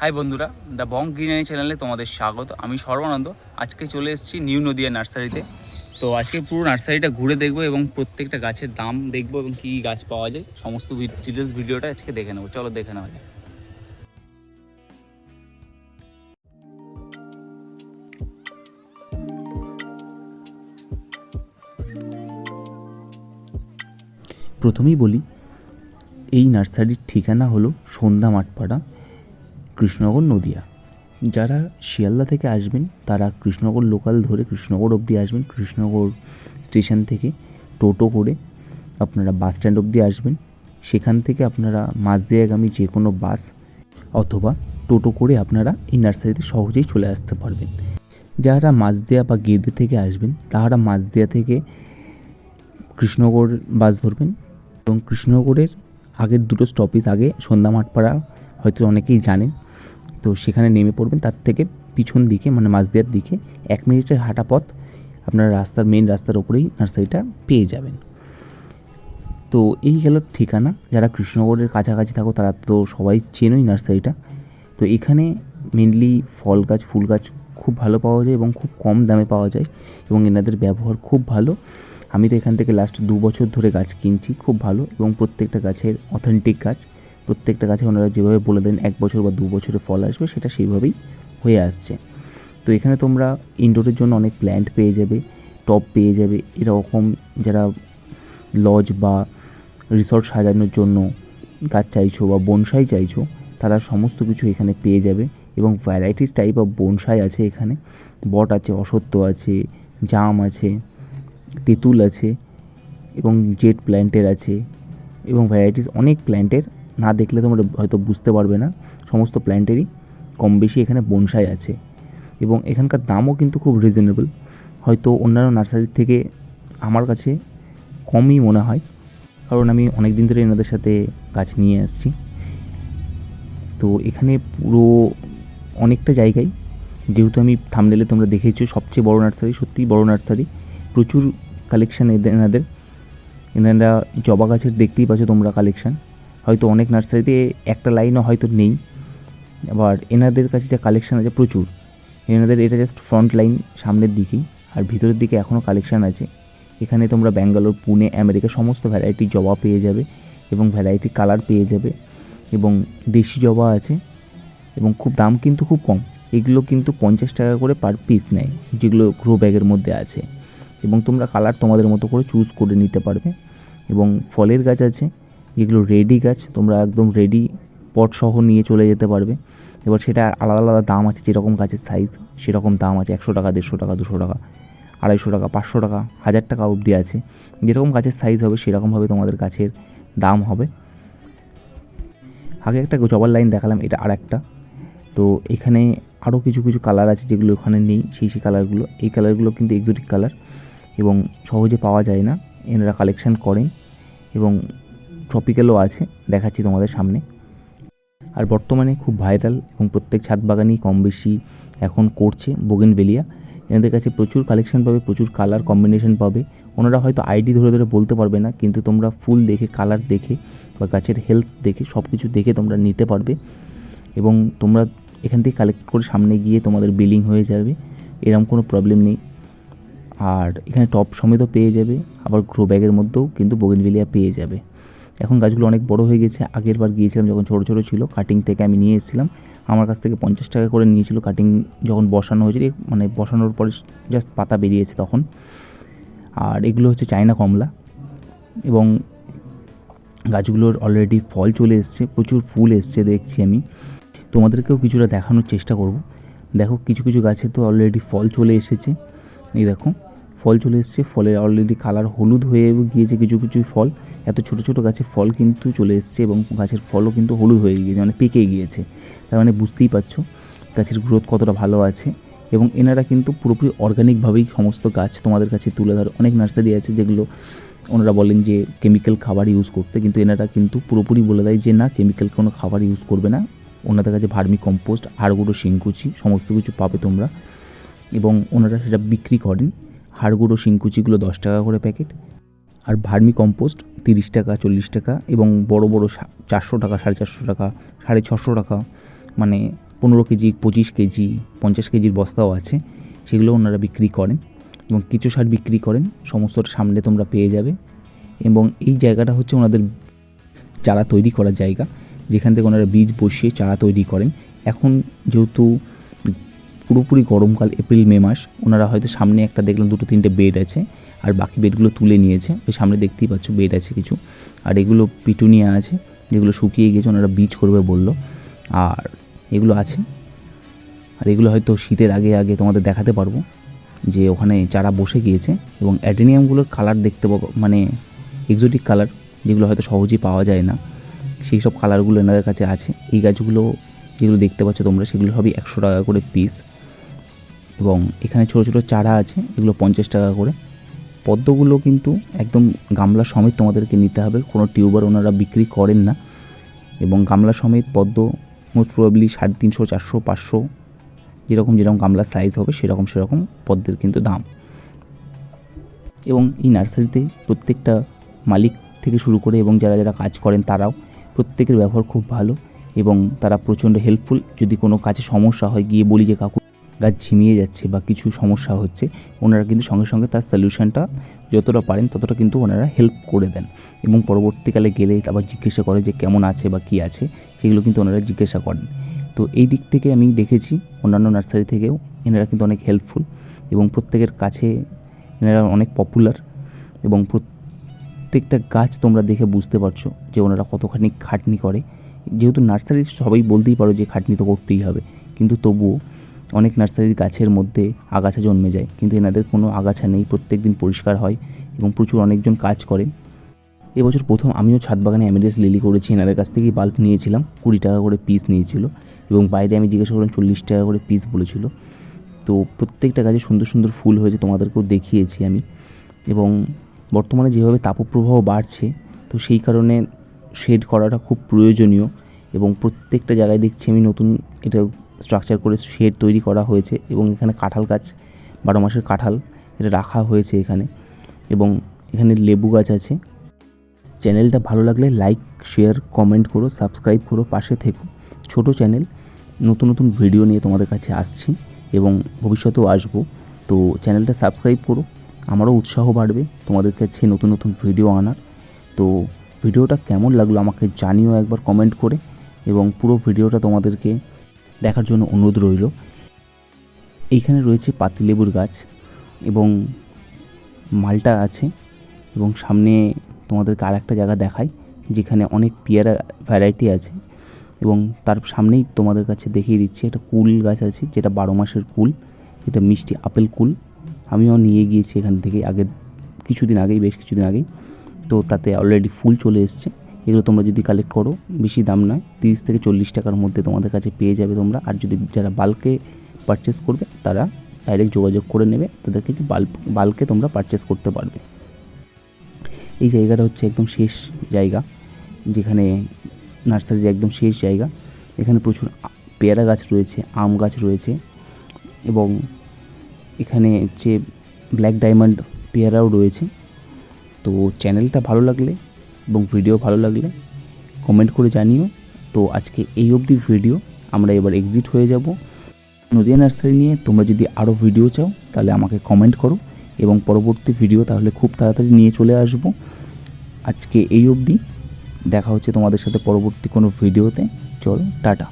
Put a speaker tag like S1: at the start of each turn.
S1: High বন্ধুরা, the Bong greenery চ্যানেলে তোমাদের স্বাগত। আমি সর্বানন্দ। আজকে চলে এসেছি নিউ নদিয়া নার্সারিতে। তো আজকে পুরো নার্সারিটা ঘুরে দেখবো এবং প্রত্যেকটা গাছের দাম দেখবো এবং কী গাছ পাওয়া যায় সমস্ত ডিটেলস ভিডিওটা আজকে দেখে নেবো। চলো দেখে নেওয়া যায়।
S2: প্রথমেই বলি, এই নার্সারির ঠিকানা হলো সন্ধ্যা মাঠপাড়া, কৃষ্ণনগর, নদিয়া। যারা শিয়ালদা থেকে আসবেন তারা কৃষ্ণনগর লোকাল ধরে কৃষ্ণনগর অবধি আসবেন। কৃষ্ণনগর স্টেশন থেকে টোটো করে আপনারা বাস স্ট্যান্ড অবধি আসবেন। সেখান থেকে আপনারা মাঝদিয়াগামী যে কোনো বাস অথবা টোটো করে আপনারা এই নার্সারিতে সহজেই চলে আসতে পারবেন। যারা মাঝদিয়া বা গেদে থেকে আসবেন তারা মাঝদিয়া থেকে কৃষ্ণনগর বাস ধরবেন এবং কৃষ্ণনগরের আগের দুটো স্টপেজ আগে সন্ধ্যা মাঠপাড়া হয়তো অনেকেই জানেন, তো সেখানে নেমে পড়বেন। তার থেকে পিছন দিকে মানে মাঝদিয়ার দিকে 1 মিনিটের হাঁটা পথ আপনারা মেন রাস্তার ওপরেই নার্সারিটা পেয়ে যাবেন। তো এই গেল ঠিকানা। যারা কৃষ্ণনগরের কাছাকাছি থাকো তারা তো সবাই চেনোই নার্সারিটা। তো এখানে মেনলি ফল গাছ, ফুল গাছ খুব ভালো পাওয়া যায় এবং খুব কম দামে পাওয়া যায় এবং এনাদের ব্যবহার খুব ভালো। আমি তো এখান থেকে লাস্ট 2 বছর ধরে গাছ কিনছি, খুব ভালো এবং প্রত্যেকটা গাছের অথেন্টিক গাছ। প্রত্যেকটা গাছে ওনারা যেভাবে বলে দেন 1 বছর বা 2 বছরে ফল আসবে, সেটা সেইভাবেই হয়ে আসছে। তো এখানে তোমরা ইনডোরের জন্য অনেক প্ল্যান্ট পেয়ে যাবে, টব পেয়ে যাবে। এরকম যারা লজ বা রিসর্ট সাজানোর জন্য গাছ চাইছো বা বনসাই চাইছো, তারা সমস্ত কিছু এখানে পেয়ে যাবে এবং ভ্যারাইটিস টাইপ অফ বনসাই আছে এখানে। বট আছে, অশ্বত্থ আছে, জাম আছে, তেঁতুল আছে এবং জেট প্ল্যান্টের আছে এবং ভ্যারাইটিস অনেক প্ল্যান্টের। না দেখলে তোমরা হয়তো বুঝতে পারবে না, সমস্ত প্ল্যান্টেরই কম বেশি এখানে বনসাই আছে এবং এখানকার দামও কিন্তু খুব রিজনেবল। হয়তো অন্যান্য নার্সারির থেকে আমার কাছে কমই মনে হয়, কারণ আমি অনেক দিন ধরে এনাদের সাথে গাছ নিয়ে আসছি। তো এখানে পুরো অনেকটা জায়গায়, যেহেতু আমি থাম্বনেলে তোমরা দেখেছো সবচেয়ে বড় নার্সারি, সত্যিই বড় নার্সারি, প্রচুর কালেকশান এনারা জবা গাছের দেখতেই পাচ্ছ তোমরা কালেকশান। হয়তো অনেক নার্সারিতে একটা লাইনও হয়তো নেই, আবার এনাদের কাছে যা কালেকশান আছে প্রচুর। এনাদের এটা জাস্ট ফ্রন্ট লাইন সামনের দিকেই, আর ভিতরের দিকে এখনও কালেকশান আছে। এখানে তোমরা ব্যাঙ্গালোর, পুনে, আমেরিকা সমস্ত ভ্যারাইটি জবা পেয়ে যাবে এবং ভ্যারাইটি কালার পেয়ে যাবে এবং দেশি জবা আছে এবং খুব দাম কিন্তু খুব কম। এগুলো কিন্তু 50 টাকা করে পার পিস নেয়, যেগুলো গ্রো ব্যাগের মধ্যে আছে এবং তোমরা কালার তোমাদের মতো করে চুজ করে নিতে পারবে। এবং ফলের গাছ আছে যেগুলো রেডি গাছ, তোমরা একদম রেডি পট সহ নিয়ে চলে যেতে পারবে। এবার সেটা আলাদা আলাদা দাম আছে, যেরকম গাছের সাইজ সেরকম দাম আছে। 100 টাকা, 150 টাকা, 200 টাকা, 250 টাকা, 500 টাকা, 1000 টাকা অবধি আছে। যেরকম গাছের সাইজ হবে সেরকমভাবে তোমাদের গাছের দাম হবে। আগে একটা জবার লাইন দেখালাম, এটা আর একটা। তো এখানে আরও কিছু কিছু কালার আছে যেগুলো ওখানে নেই, সেই কালারগুলো। এই কালারগুলো কিন্তু এক্সোটিক কালার এবং সহজে পাওয়া যায় না, এনারা কালেকশান করেন এবং ট্রপিক্যালও আছে, দেখাচ্ছি তোমাদের সামনে। আর বর্তমানে খুব ভাইরাল এবং প্রত্যেক ছাদ বাগানেই কম বেশি এখন করছে বোগেনভেলিয়া। এনাদের কাছে প্রচুর কালেকশান পাবে, প্রচুর কালার কম্বিনেশন পাবে। ওনারা হয়তো আইডি ধরে ধরে বলতে পারবে না, কিন্তু তোমরা ফুল দেখে, কালার দেখে বা গাছের হেলথ দেখে, সব কিছু দেখে তোমরা নিতে পারবে এবং তোমরা এখান থেকে কালেক্ট করে সামনে গিয়ে তোমাদের বিলিং হয়ে যাবে, এরকম কোনো প্রবলেম নেই। আর এখানে টপ সমেতও পেয়ে যাবে, আবার গ্রো ব্যাগের মধ্যেও কিন্তু বোগেনভেলিয়া পেয়ে যাবে। এখন গাছগুলো অনেক বড় হয়ে গেছে। আগের বার গিয়েছিলাম যখন ছোটো ছোটো ছিল, কাটিং থেকে আমি নিয়ে এসেছিলাম। আমার কাছ থেকে 50 টাকা করে নিয়েছিল কাটিং, যখন বসানো হয়েছিল, মানে বসানোর পরে জাস্ট পাতা বেরিয়েছে তখন। আর এগুলো হচ্ছে চায়না কমলা এবং গাছগুলোর অলরেডি ফল চলে এসছে, প্রচুর ফুল এসছে দেখছি আমি। তোমাদেরকেও কিছুটা দেখানোর চেষ্টা করব। দেখো কিছু কিছু গাছে তো অলরেডি ফল চলে এসেছে, এই দেখো ফল চলে এসছে। ফলের অলরেডি কালার হলুদ হয়ে গিয়েছে কিছু কিছু ফল। এত ছোটো ছোটো গাছে ফল কিন্তু চলে এসছে এবং গাছের ফলও কিন্তু হলুদ হয়ে গিয়েছে, মানে পেকে গিয়েছে। তার মানে বুঝতেই পারছো গাছের গ্রোথ কতটা ভালো আছে। এবং এনারা কিন্তু পুরোপুরি অর্গানিকভাবেই সমস্ত গাছ তোমাদের কাছে তুলে ধরে। অনেক নার্সারি আছে যেগুলো ওনারা বলেন যে কেমিক্যাল খাবার ইউজ করতে, কিন্তু এনারা কিন্তু পুরোপুরি বলে দেয় যে না, কেমিক্যাল কোনো খাবার ইউজ করবে না। ওনাদের কাছে ভার্মি কম্পোস্ট, হাড়গুঁড়ো, শিংকুচি সমস্ত কিছু পাবে তোমরা এবং ওনারা সেটা বিক্রি করেন। হাড়গুঁড়ো, শিংকুচিগুলো 10 টাকা করে প্যাকেট, আর ভার্মি কম্পোস্ট 30 টাকা, 40 টাকা এবং বড় বড় 400 টাকা, 450 টাকা, 650 টাকা, মানে 15 কেজি, 25 কেজি, 50 কেজির বস্তাও আছে, সেগুলো ওনারা বিক্রি করেন এবং কেঁচো সার বিক্রি করেন। সমস্তটা সামনে তোমরা পেয়ে যাবে। এবং এই জায়গাটা হচ্ছে ওনাদের চারা তৈরি করার জায়গা, যেখান থেকে ওনারা বীজ বসিয়ে চারা তৈরি করেন। এখন যেহেতু পুরোপুরি গরমকাল, এপ্রিল মে মাস, ওনারা হয়তো সামনে একটা দেখলাম 2-3টে বেড আছে, আর বাকি বেডগুলো তুলে নিয়েছে। ওই সামনে দেখতেই পাচ্ছ বেড আছে কিছু, আর এগুলো পিটুনিয়া আছে যেগুলো শুকিয়ে গেছে, ওনারা বীজ করবে বললো। আর এগুলো আছে, আর এগুলো হয়তো শীতের আগে আগে তোমাদের দেখাতে পারবো যে ওখানে চারা বসে গিয়েছে। এবং অ্যাডেনিয়ামগুলোর কালার দেখতে পাবো, মানে এক্সোটিক কালার, যেগুলো হয়তো সহজেই পাওয়া যায় না, সেই সব কালারগুলো এনাদের কাছে আছে। এই গাছগুলো যেগুলো দেখতে পাচ্ছ তোমরা, সেগুলো সবই 100 টাকা করে পিস। এবং এখানে ছোটো ছোটো চারা আছে, এগুলো 50 টাকা করে। পদ্মগুলো কিন্তু একদম গামলা সমেত তোমাদেরকে নিতে হবে, কোনো টিউবার ওনারা বিক্রি করেন না। এবং গামলা সমেত পদ্ম মোস্ট প্রবাবলি 350, 400, 500, যেরকম গামলার সাইজ হবে সেরকম পদ্মের কিন্তু দাম। এবং এই নার্সারিতে প্রত্যেকটা মালিক থেকে শুরু করে এবং যারা যারা কাজ করেন তারাও প্রত্যেকের ব্যবহার খুব ভালো এবং তারা প্রচণ্ড হেল্পফুল। যদি কোনো কাজে সমস্যা হয়, গিয়ে বলি যে কাকু গাছ ঝিমিয়ে যাচ্ছে বা কিছু সমস্যা হচ্ছে, ওনারা কিন্তু সঙ্গে সঙ্গে তার সলিউশনটা যতটা পারেন ততটা কিন্তু ওনারা হেল্প করে দেন। এবং পরবর্তীকালে গেলে আবার জিজ্ঞাসা করে যে কেমন আছে বা কী আছে, সেগুলো কিন্তু ওনারা জিজ্ঞাসা করেন। তো এই দিক থেকে আমি দেখেছি অন্যান্য নার্সারি থেকেও এনারা কিন্তু অনেক হেল্পফুল এবং প্রত্যেকের কাছে এনারা অনেক পপুলার। এবং প্রত্যেকটা গাছ তোমরা দেখে বুঝতে পারছো যে ওনারা কতখানি খাটনি করে। যেহেতু নার্সারি সবাই বলতেই পারো যে খাটনি তো করতেই হবে, কিন্তু তবুও অনেক নার্সারির গাছের মধ্যে আগাছা জন্মে যায়, কিন্তু এনাদের কোনো আগাছা নেই। প্রত্যেক দিন পরিষ্কার হয় এবং প্রচুর অনেকজন কাজ করেন। এবছর প্রথম আমিও ছাদ বাগানে অ্যামেরিয়াস লিলি করেছি, এনাদের কাছ থেকেই বাল্ব নিয়েছিলাম, 20 টাকা করে পিস নিয়েছিল। এবং বাইরে আমি জিজ্ঞাসা করলাম 40 টাকা করে পিস বলেছিল। তো প্রত্যেকটা গাছে সুন্দর সুন্দর ফুল হয়েছে, তোমাদেরকেও দেখিয়েছি আমি। এবং বর্তমানে যেভাবে তাপপ্রবাহ বাড়ছে, তো সেই কারণে শেড করাটা খুব প্রয়োজনীয়। এবং প্রত্যেকটা জায়গায় দেখছি আমি নতুন এটা স্ট্রাকচার করে শেড তৈরি করা হয়েছে। এবং এখানে কাঁঠাল গাছ, 12 মাসের কাঁঠাল এটা রাখা হয়েছে এখানে। এবং এখানে লেবু গাছ আছে। চ্যানেলটা ভালো লাগলে লাইক, শেয়ার, কমেন্ট করো, সাবস্ক্রাইব করো, পাশে থেকো। ছোটো চ্যানেল, নতুন নতুন ভিডিও নিয়ে তোমাদের কাছে আসছি এবং ভবিষ্যতেও আসবো। তো চ্যানেলটা সাবস্ক্রাইব করো, আমারও উৎসাহ বাড়বে তোমাদের কাছে নতুন নতুন ভিডিও আনার। তো ভিডিওটা কেমন লাগলো আমাকে জানিও একবার কমেন্ট করে, এবং পুরো ভিডিওটা তোমাদেরকে দেখার জন্য অনুরোধ রইল। এইখানে রয়েছে পাতিলেবুর গাছ এবং মালটা আছে। এবং সামনে তোমাদেরকে আর একটা জায়গা দেখাই যেখানে অনেক পেয়ারা ভ্যারাইটি আছে। এবং তার সামনেই তোমাদের কাছে দেখিয়ে দিচ্ছি একটা কুল গাছ আছে, যেটা 12 মাসের কুল, যেটা মিষ্টি আপেল কুল। আমিও নিয়ে গিয়েছি এখান থেকে বেশ কিছুদিন আগেই। তো তাতে অলরেডি ফুল চলে এসছে। এগুলো তোমরা যদি কালেক্ট করো, বেশি দাম নয়, 30 থেকে 40 টাকার মধ্যে তোমাদের কাছে পেয়ে যাবে তোমরা। আর যদি যারা বাল্কে পারচেস করবে তারা ডাইরেক্ট যোগাযোগ করে নেবে, তাদেরকে বাল্কে তোমরা পারচেস করতে পারবে। এই জায়গাটা হচ্ছে একদম শেষ জায়গা, যেখানে নার্সারির একদম শেষ জায়গা। এখানে প্রচুর পেয়ারা গাছ রয়েছে, আম গাছ রয়েছে, এবং এখানে হচ্ছে ব্ল্যাক ডায়মন্ড পেয়ারাও রয়েছে। তো চ্যানেলটা ভালো লাগলে এবং ভিডিও ভালো লাগলে কমেন্ট করে জানিও। তো আজকে এই অবধি ভিডিও, আমরা এবার এক্সিট হয়ে যাব নদিয়া নার্সারি নিয়ে। তোমরা যদি আরও ভিডিও চাও তাহলে আমাকে কমেন্ট করো, এবং পরবর্তী ভিডিও তাহলে খুব তাড়াতাড়ি নিয়ে চলে আসব। আজকে এই অবধি, দেখা হচ্ছে তোমাদের সাথে পরবর্তী কোনো ভিডিওতে। চলো, টাটা।